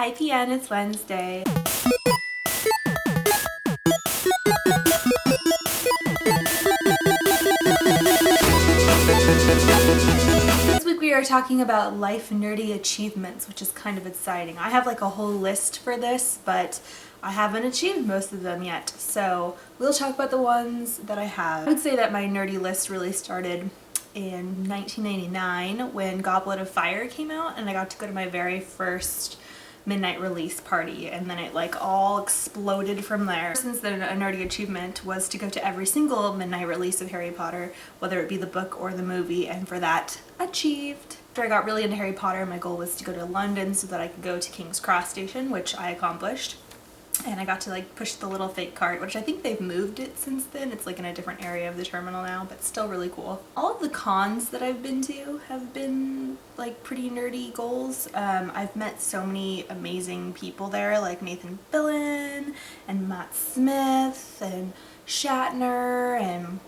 Hi PN, it's Wednesday. This week we are talking about life nerdy achievements, which is kind of exciting. I have like a whole list for this, but I haven't achieved most of them yet. So we'll talk about the ones that I have. I would say that my nerdy list really started in 1999 when Goblet of Fire came out, and I got to go to my very first midnight release party, and then it like all exploded from there. Since then, a nerdy achievement was to go to every single midnight release of Harry Potter, whether it be the book or the movie, and for that, achieved. After I got really into Harry Potter, my goal was to go to London so that I could go to King's Cross Station, which I accomplished. And I got to like push the little fake cart, which I think they've moved it since then. It's like in a different area of the terminal now, but still really cool. All of the cons that I've been to have been like pretty nerdy goals. I've met so many amazing people there, like Nathan Fillion and Matt Smith and Shatner and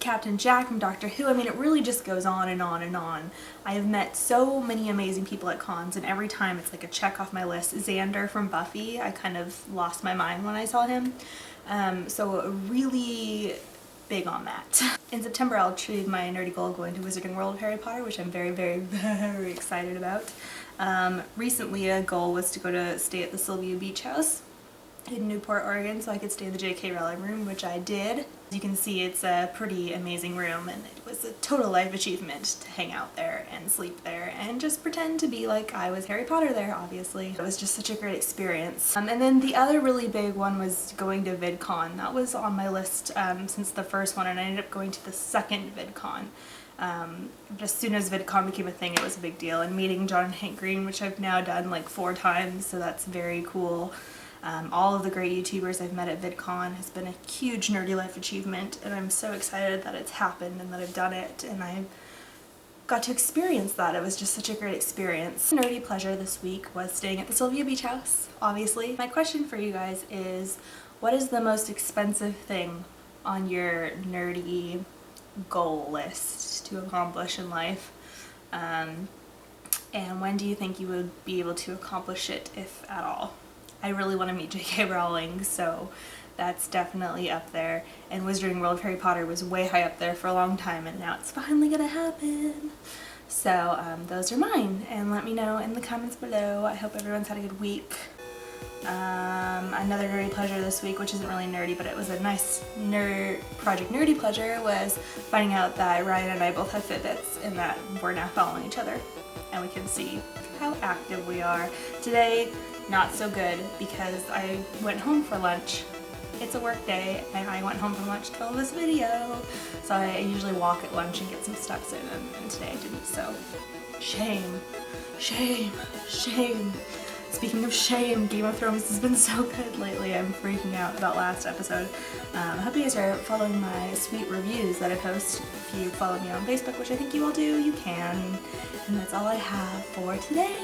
Captain Jack from Doctor Who. I mean, it really just goes on and on and on. I have met so many amazing people at cons, and every time it's like a check off my list. Xander from Buffy, I kind of lost my mind when I saw him. So really big on that. In September, I'll achieve my nerdy goal of going to Wizarding World of Harry Potter, which I'm very, very, very excited about. Recently, a goal was to go to stay at the Sylvia Beach House in Newport, Oregon, so I could stay in the J.K. Rowling room, which I did. As you can see, it's a pretty amazing room, and it was a total life achievement to hang out there and sleep there and just pretend to be like I was Harry Potter there, obviously. It was just such a great experience. And then the other really big one was going to VidCon. That was on my list since the first one, and I ended up going to the second VidCon. As soon as VidCon became a thing, it was a big deal, and meeting John and Hank Green, which I've now done like 4 times, so that's very cool. All of the great YouTubers I've met at VidCon has been a huge nerdy life achievement, and I'm so excited that it's happened and that I've done it and I got to experience that. It was just such a great experience. Nerdy pleasure this week was staying at the Sylvia Beach House, obviously. My question for you guys is, what is the most expensive thing on your nerdy goal list to accomplish in life? And when do you think you would be able to accomplish it, if at all? I really want to meet J.K. Rowling, so that's definitely up there. And Wizarding World of Harry Potter was way high up there for a long time, and now it's finally gonna happen. So those are mine, and let me know in the comments below. I hope everyone's had a good week. Another nerdy pleasure this week, which isn't really nerdy, but it was a nice Project Nerdy pleasure, was finding out that Ryan and I both have Fitbits and that we're now following each other, and we can see how active we are. Today, not so good, because I went home for lunch. It's a work day, and I went home from lunch to film this video. So I usually walk at lunch and get some steps in, and today I didn't, so shame, shame, shame. Speaking of shame, Game of Thrones has been so good lately. I'm freaking out about last episode. I hope you guys are following my sweet reviews that I post. If you follow me on Facebook, which I think you all do, you can. And that's all I have for today.